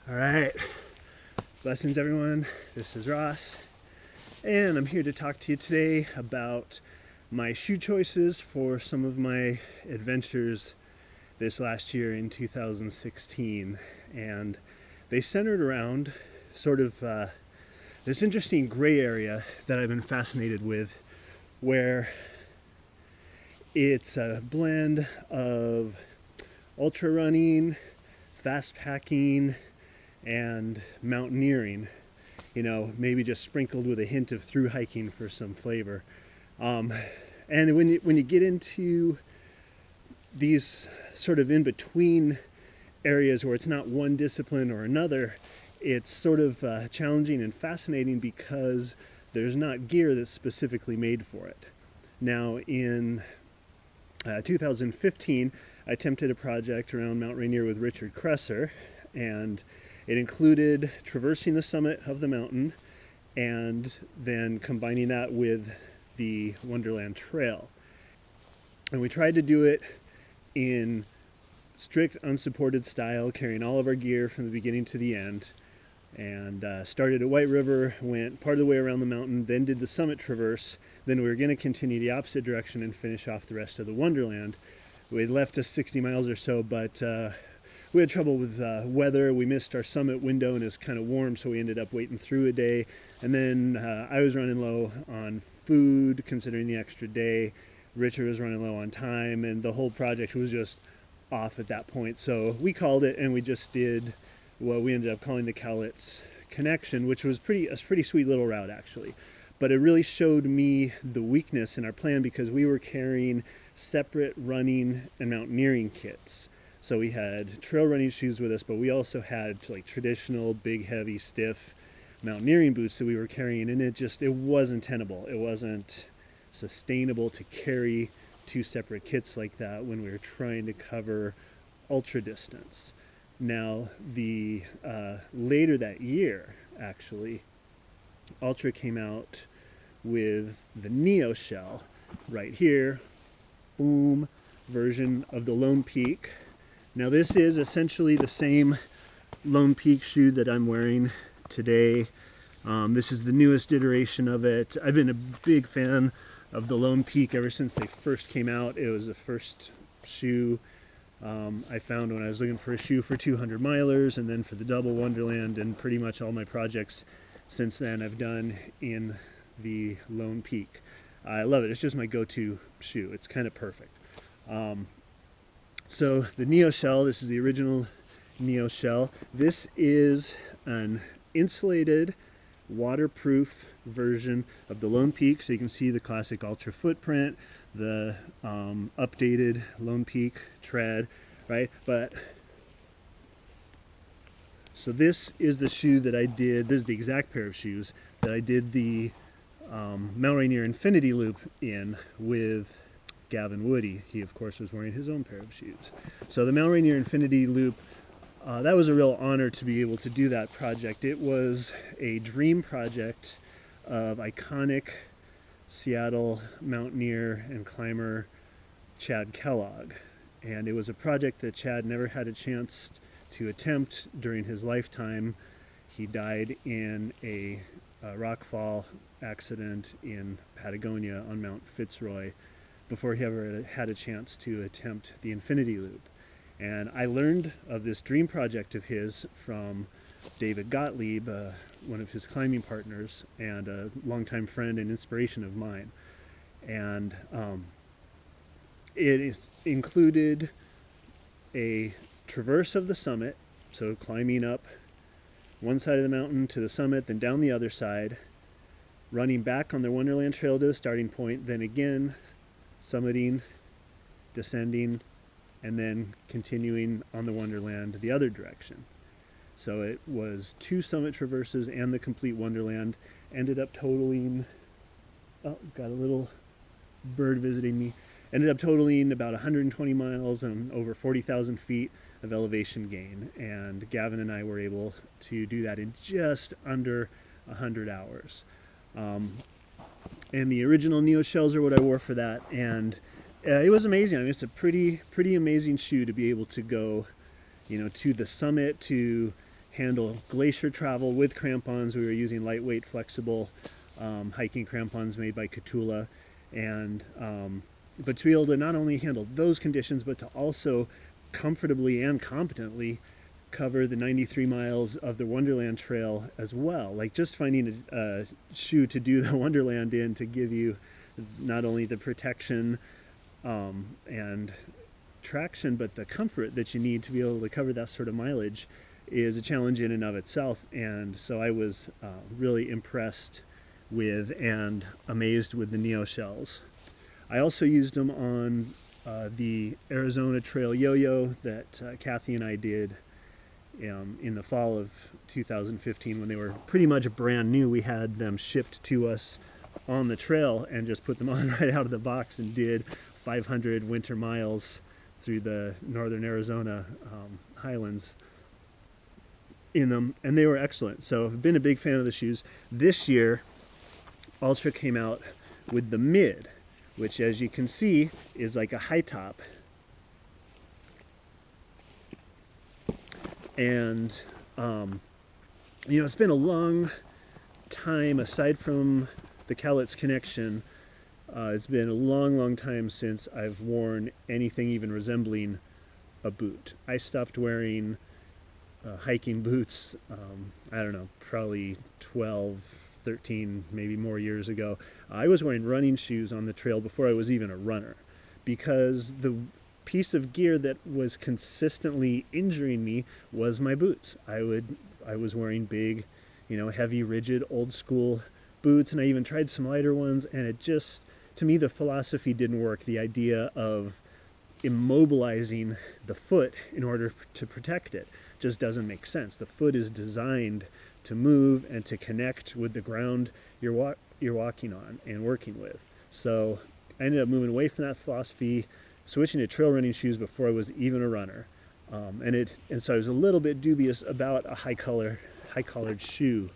All right, blessings everyone. This is Ross, and I'm here to talk to you today about my shoe choices for some of my adventures this last year in 2016. And they centered around sort of this interesting gray area that I've been fascinated with, where it's a blend of ultra running, fast packing, and mountaineering, maybe just sprinkled with a hint of through hiking for some flavor. And when you get into these sort of in between areas where it's not one discipline or another, it's sort of challenging and fascinating because there's not gear that's specifically made for it. Now in 2015, I attempted a project around Mount Rainier with Richard Kresser, and it included traversing the summit of the mountain and then combining that with the Wonderland Trail. And we tried to do it in strict unsupported style, carrying all of our gear from the beginning to the end, and started at White River, went part of the way around the mountain, then did the summit traverse. Then we were going to continue the opposite direction and finish off the rest of the Wonderland. We had left us 60 miles or so, but we had trouble with weather. We missed our summit window and it was kind of warm, so we ended up waiting through a day. And then I was running low on food, considering the extra day. Richard was running low on time, and the whole project was just off at that point. So we called it, and we just did what we ended up calling the Cowlitz Connection, which was a pretty sweet little route, actually. But it really showed me the weakness in our plan because we were carrying separate running and mountaineering kits. So we had trail running shoes with us, but we also had like traditional, big, heavy, stiff mountaineering boots that we were carrying, and it wasn't tenable. It wasn't sustainable to carry two separate kits like that when we were trying to cover ultra distance. Now, the later that year, actually, Ultra came out with the NeoShell right here, boom, version of the Lone Peak. Now this is essentially the same Lone Peak shoe that I'm wearing today. This is the newest iteration of it. I've been a big fan of the Lone Peak ever since they first came out. It was the first shoe I found when I was looking for a shoe for 200 milers, and then for the double Wonderland, and pretty much all my projects since then I've done in the Lone Peak. I love it. It's just my go-to shoe. It's kind of perfect. So the NeoShell, this is the original NeoShell. This is an insulated, waterproof version of the Lone Peak. So you can see the classic Ultra footprint, the updated Lone Peak tread, right? So this is the shoe that I did, this is the exact pair of shoes that I did the Mount Rainier Infinity Loop in with Gavin Woody. He, of course, was wearing his own pair of shoes. So the Mount Rainier Infinity Loop, that was a real honor to be able to do that project. It was a dream project of iconic Seattle mountaineer and climber Chad Kellogg. And it was a project that Chad never had a chance to attempt during his lifetime. He died in a rockfall accident in Patagonia on Mount Fitzroy before he ever had a chance to attempt the Infinity Loop. And I learned of this dream project of his from David Gottlieb, one of his climbing partners and a longtime friend and inspiration of mine. And it included a traverse of the summit, so climbing up one side of the mountain to the summit, then down the other side, running back on the Wonderland Trail to the starting point, then again summiting, descending, and then continuing on the Wonderland the other direction. So it was 2 summit traverses and the complete Wonderland. Ended up totaling, oh, got a little bird visiting me, ended up totaling about 120 miles and over 40,000 feet of elevation gain. And Gavin and I were able to do that in just under 100 hours. And the original NeoShells are what I wore for that, and it was amazing. I mean, it's a pretty amazing shoe to be able to go, to the summit, to handle glacier travel with crampons. We were using lightweight, flexible hiking crampons made by Catula, and but to be able to not only handle those conditions, but to also comfortably and competently cover the 93 miles of the Wonderland Trail as well. Like just finding a shoe to do the Wonderland in to give you not only the protection and traction, but the comfort that you need to be able to cover that sort of mileage is a challenge in and of itself. And so I was really impressed with and amazed with the NeoShells. I also used them on the Arizona Trail Yo-Yo that Kathy and I did in the fall of 2015 when they were pretty much brand new. We had them shipped to us on the trail and just put them on right out of the box and did 500 winter miles through the northern Arizona highlands in them, and they were excellent. So I've been a big fan of the shoes. This year, Ultra came out with the Mid, which, as you can see, is like a high top. And you know, it's been a long time, aside from the Cowlitz connection, it's been a long time since I've worn anything even resembling a boot. I stopped wearing hiking boots, I don't know, probably 12, 13, maybe more years ago. I was wearing running shoes on the trail before I was even a runner, because the piece of gear that was consistently injuring me was my boots. I was wearing big, you know, heavy, rigid, old school boots, and I even tried some lighter ones, and it just, to me, the philosophy didn't work. The idea of immobilizing the foot in order to protect it just doesn't make sense. The foot is designed to move and to connect with the ground you're walking on and working with. So I ended up moving away from that philosophy, switching to trail running shoes before I was even a runner, and so I was a little bit dubious about a high-collared shoe,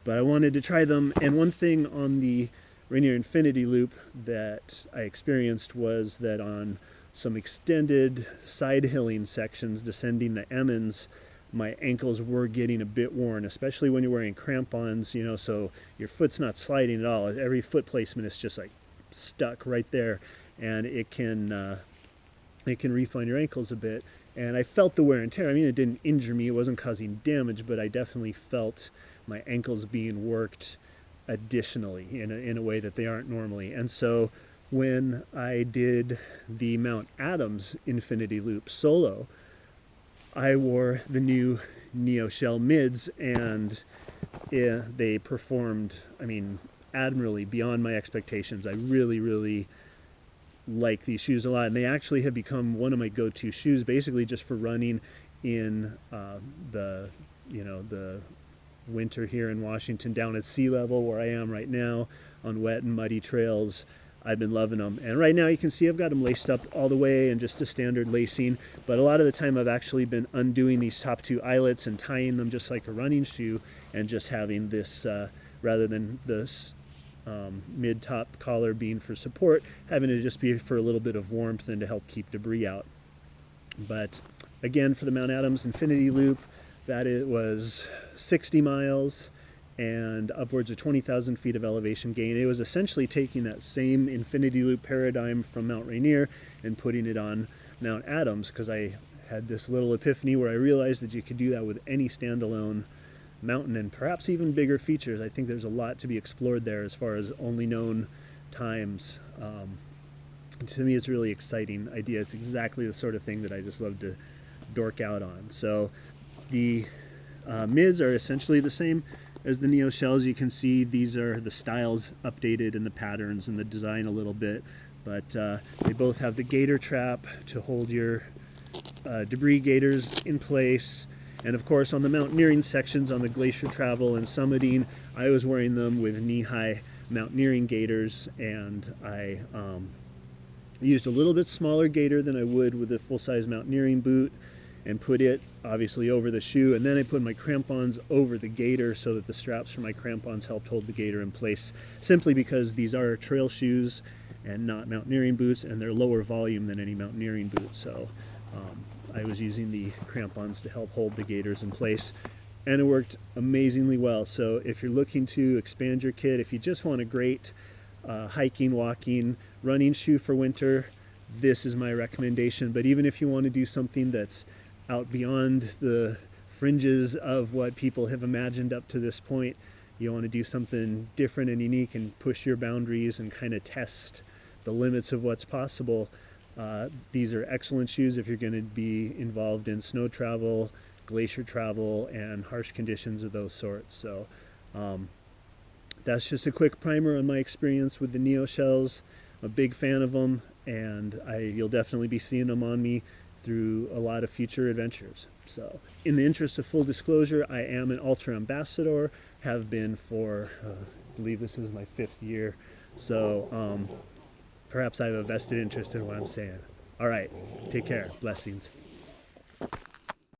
but I wanted to try them. And one thing on the Rainier Infinity Loop that I experienced was that on some extended side hilling sections descending the Emmons, my ankles were getting a bit worn, especially when you're wearing crampons, you know, so your foot's not sliding at all. Every foot placement is just like stuck right there, and it can refine your ankles a bit. And I felt the wear and tear. I mean, it didn't injure me, it wasn't causing damage, but I definitely felt my ankles being worked additionally in a way that they aren't normally. And so when I did the Mount Adams Infinity Loop solo, I wore the new NeoShell Mids, and they performed, I mean, admirably, beyond my expectations. I really like these shoes a lot, and they actually have become one of my go-to shoes, basically just for running in the winter here in Washington, down at sea level where I am right now, on wet and muddy trails. I've been loving them, and right now you can see I've got them laced up all the way and just a standard lacing, but a lot of the time I've actually been undoing these top two eyelets and tying them just like a running shoe, and just having this, rather than this mid-top collar being for support, having it just be for a little bit of warmth and to help keep debris out. But again, for the Mount Adams Infinity Loop, that it was 60 miles and upwards of 20,000 feet of elevation gain. It was essentially taking that same Infinity Loop paradigm from Mount Rainier and putting it on Mount Adams, because I had this little epiphany where I realized that you could do that with any standalone mountain, and perhaps even bigger features. I think there's a lot to be explored there as far as only known times. To me, it's a really exciting idea. It's exactly the sort of thing that I just love to dork out on. So the Mids are essentially the same as the NeoShells. You can see these are the styles updated and the patterns and the design a little bit, but they both have the gator trap to hold your debris gators in place. And of course, on the mountaineering sections, on the glacier travel and summiting, I was wearing them with knee-high mountaineering gaiters, and I used a little bit smaller gaiter than I would with a full-size mountaineering boot, and put it obviously over the shoe, and then I put my crampons over the gaiter so that the straps for my crampons helped hold the gaiter in place, simply because these are trail shoes and not mountaineering boots, and they're lower volume than any mountaineering boot. So I was using the crampons to help hold the gaiters in place. and it worked amazingly well. So if you're looking to expand your kit, if you just want a great hiking, walking, running shoe for winter, this is my recommendation. But even if you want to do something that's out beyond the fringes of what people have imagined up to this point, you want to do something different and unique and push your boundaries and kind of test the limits of what's possible, these are excellent shoes if you're going to be involved in snow travel, glacier travel, and harsh conditions of those sorts. So that's just a quick primer on my experience with the NeoShells. I'm a big fan of them, and you'll definitely be seeing them on me through a lot of future adventures. So in the interest of full disclosure, I am an Ultra ambassador, have been for, I believe this is my 5th year. So perhaps I have a vested interest in what I'm saying. All right, take care. Blessings.